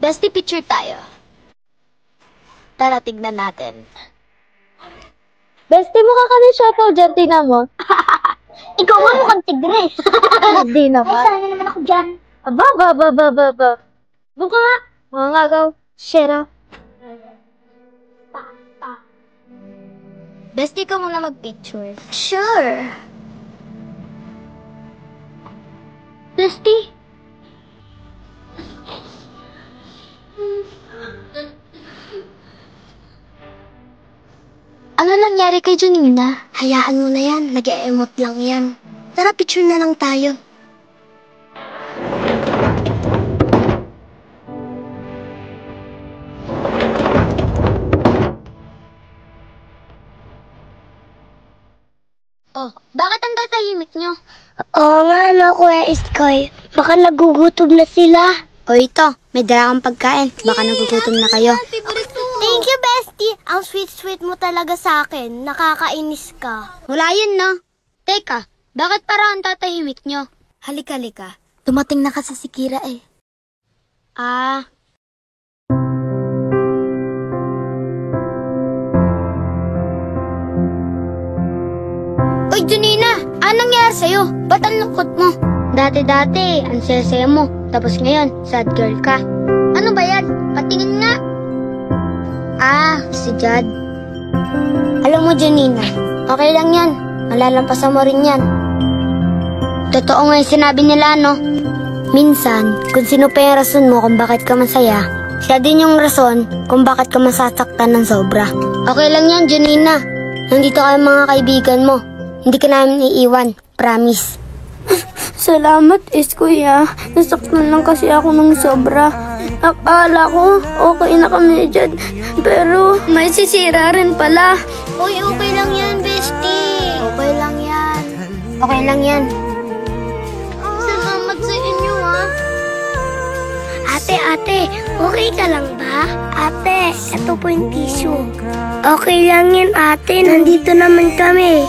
Bestie, picture tayo. Tara, tignan natin. Bestie, mukha ka ni Shoto dyan, tingnan mo. Ikaw nga mukhang tigre. Hindi naman. Sana naman ako dyan. Aba. Mukha nga. Mga ngagaw. Shera. Bestie, ikaw muna mag-picture. Sure. Bestie. Ano nangyari kay Junina? Hayaan mo na yan. Nag-e-emote lang yan. Tara, picture na lang tayo. Oh, bakit ang tatahimik nyo? Oo nga, Kuya Iskoy. Baka nagugutom na sila. O ito, may dala kang pagkain. Baka nagugutom na kayo. Thank you, Bestie. Ang sweet-sweet mo talaga sa akin. Nakakainis ka. Wala yun, no? Teka, bakit parang ang tatahimik nyo? Halika. Dumating na kasi si Kira eh. Ah. Uy, Junina! Anong nangyari sa'yo? Ba't ang lungkot mo? Dati, ang saya-saya mo. Tapos ngayon, sad girl ka. Ano ba yan? Patingin nga. Ah, si Jad. Alam mo, Junina, okay lang yan. Malalampasan mo rin yan. Totoo nga yung sinabi nila, no? Minsan, kung sino pa yung rason mo kung bakit ka masaya, siya din yung rason kung bakit ka masasaktan ng sobra. Okay lang yan, Junina. Nandito kayo mga kaibigan mo. Hindi ka namin iiwan. Promise. Salamat, Iskoy ah. Nasaktan lang kasi ako ng sobra. Akala ko okay na kami dyan. Pero may sisira rin pala. Uy, okay lang yan, bestie. Okay lang yan. Okay lang yan. Salamat sa inyo ah. Ate, okay ka lang ba? Ate, ito po yung tissue. Okay lang yan, ate. Nandito naman kami.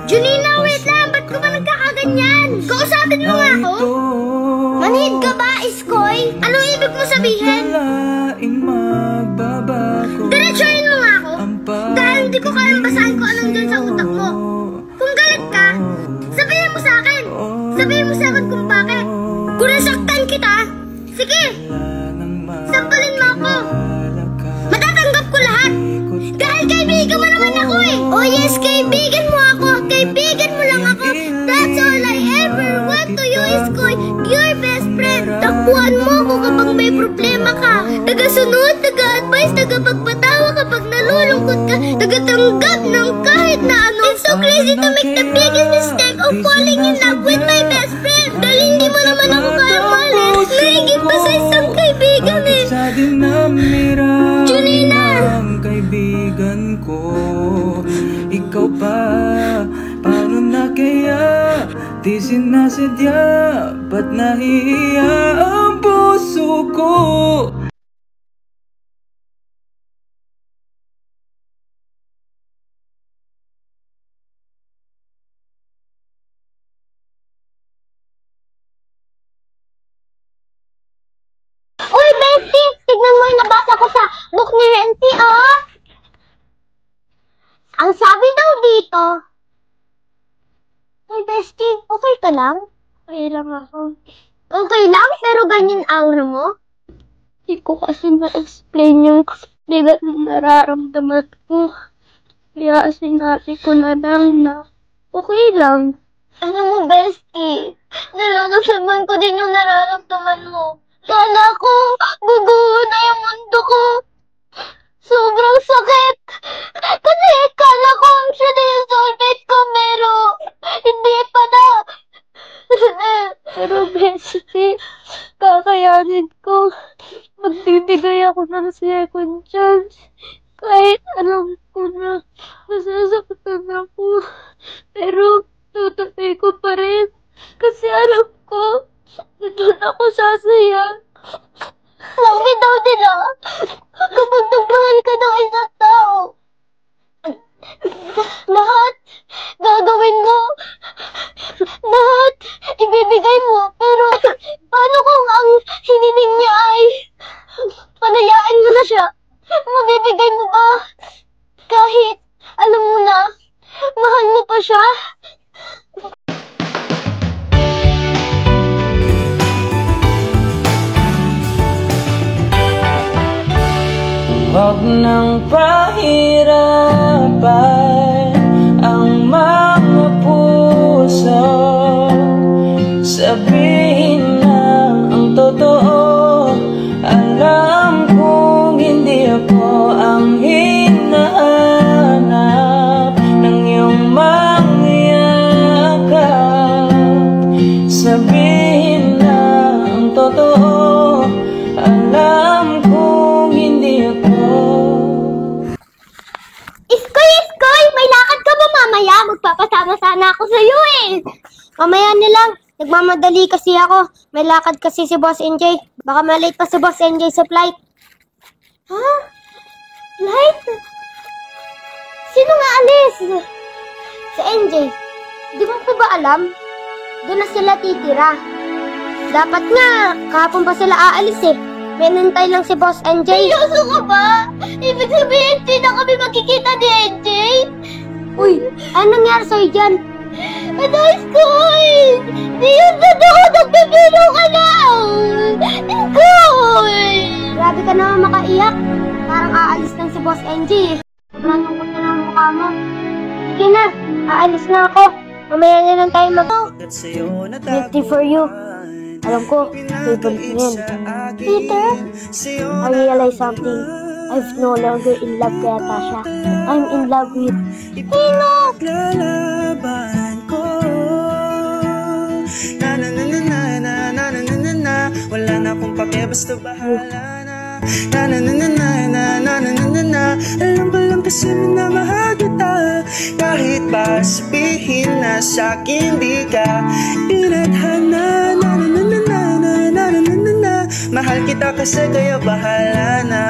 Junina, wait lang! Ba't ka ba nagkakaganyan? Kausapin mo nga ako! Manhid ka ba, Iskoy? Anong ibig mo sabihin? Diretsuhin mo nga ako! Dahil hindi ko kayang basahin kung anong dyan sa utak mo. Kung galit ka, sabihin mo sa akin! Sabihin mo sa akin kung bakit! Kung nasaktan kita, sige! Sampalin mo ako! Matatanggap ko lahat! Dahil kaibigan mo naman ako eh! Oh yes, kaibigan mo ako! Kaibigan mo lang ako! That's all I ever want to you, Iskoy! Your best friend! Takbuhan mo ako kapag may problema ka! Tagasunod, taga-advise, tagapagpatawa kapag nalulungkot ka! Tagatanggap ng kahit na ano! It's so crazy to make the biggest mistake of falling in love with my best friend! Dahil hindi mo naman ako kayang mahalin! Naigit pa sa isang kaibigan eh! Junina! Kaibigan ko, ikaw pa, paano na kaya? Di sinasadya, ba't nahihiya ang puso ko? Uy, Bestie! Tignan mo yung nabasa ko sa book ni Renty, oh! Ang sabi daw dito, Uy, Bestie, okay ka lang? Okay lang ako. Okay lang, pero ganyan aura mo? Hindi ko kasi ma-explain yung bigat ng nararamdaman ko. Kaya sinabi ko na lang na okay lang. Ano mo, Bestie? Nararamdaman ko din yung nararamdaman mo. Kala ko, guguho na yung mundo ko. Sobrang sakit. Kasi kala ko siya na yung soulmate ko, pero hindi pa na. Pero Bestie, kakayanin ko. Magbibigay ako ng second chance. Kahit alam ko na masasaktan ako. Pero tutuloy ko pa rin. Kasi alam ko, na doon ako sasaya. Sabi daw nila, kapag nagmahal ka ng isang tao, lahat gagawin mo. Lahat ibibigay mo. Pero paano kung ang hiniling niya ay palayain mo na siya? Mabibigay mo ba? Kahit alam mo na, mahal mo pa siya? Huwag nang pahirapan ang mga puso. Sabihin na ang totoo. Alam kong hindi ako ang hinahanap ng iyong mga yakap. Sabihin na ang totoo. Alam kong hindi ako. Iskoy! May lakad ka ba mamaya? Magpapasama sana ako sa'yo eh. Mamaya na lang. Nagmamadali kasi ako. May lakad kasi si Boss NJ. Baka malate pa si Boss NJ sa flight. Ha? Flight? Sino nga alis? Si NJ. Di mo pa ba alam? Doon na sila titira. Dapat nga, kahapon pa sila aalis eh. May nantay lang si Boss NJ. Seryoso ka ba? Ibig sabihin, di na kami magkikita ni NJ? Uy, anong nangyari sa'yo dyan? Aday, Skoy! Di yun totoo, nagbibiro ka na! Skoy! Grabe ka naman makaiyak. Parang aalis lang si Boss NJ eh. Malungkot na lang mukha mo. Sige na, aalis na ako. Mamaya na lang tayo Guilty for you. Alam ko, favorite mo yan. Peter, I realize something. I've no longer in love kaya Tasha. I'm in love with Pino! Lalaban ko. Na na na na na na na na na na. Wala na akong pake, basta bahala na. Na na na na na na na na na na. Alam ko lang kasi na mahal kita. Kahit pa sabihin na sa'kin di ka pinadhana. Na na na na na na na na na na. Mahal kita kasi kaya bahala na.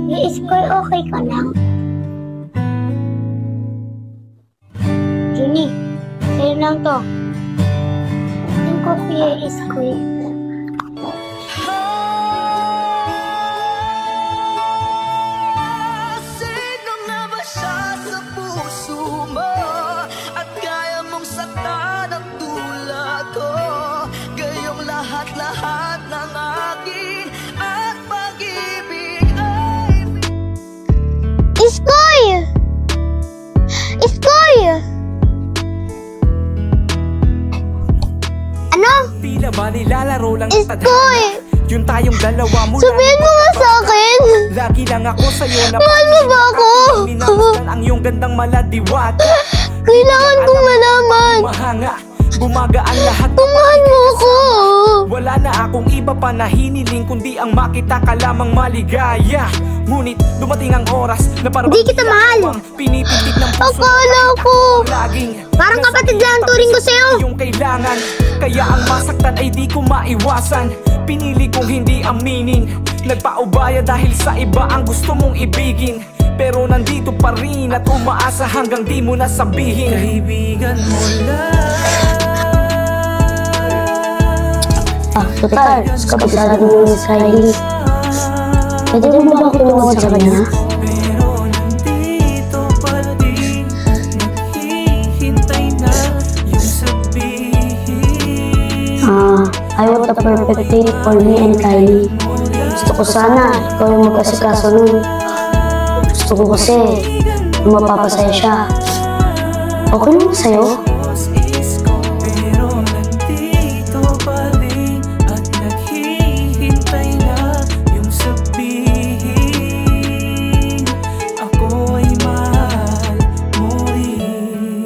Iskoy, okay ka lang? Juni, sa'yo lang to. Tingin ko kuya Iskoy. Sino nga ba siya sa puso mo? At kaya mong saktan ang tulad ko. Gayong lahat-lahat ng akin at pag-ibig ay Iskoy! Iskoy! Ano? tila ba nilalaro lang Iskoy! tadhana? Yung tayong dalawa mula Sabihin mo nga sa akin! lagi lang ako sa'yo na Mahal mo ba ako? Minamahal ang iyong gandang maladiwat. Kailangan kong malaman! Mahanga, bumagaan lahat. Mahal mo ako! Wala na akong iba pa na hiniling kundi ang makita ka lamang maligaya. Ngunit dumating ang oras na parang Di kita mahal. pinipitik ng puso. Akala ko! Laging Parang kapatid lang ang turing ko sa'yo. yung kailangan. Kaya ang masaktan ay di ko maiwasan. Pinili kong hindi aminin. Nagpaubaya dahil sa iba ang gusto mong ibigin. Pero nandito pa rin at umaasa hanggang di mo nasabihin. Kaibigan mo lang. Total, kapag sabi mo yung Riley, pwede din mo ba ako tumawag sa kanya? Pero nandito pa rin. Naghihintay na yung sabihin. I want a perfect date for me and Kylie. Gusto ko sana ikaw yung mag-asikaso nun. Gusto ko kasi mapapasaya siya. Okay naman sa'yo? Pero nandito pa rin at naghihintay na yung sabihin. Ako ay mahal mo rin.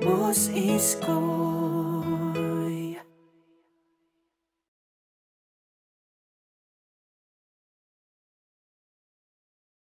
Boss Isko.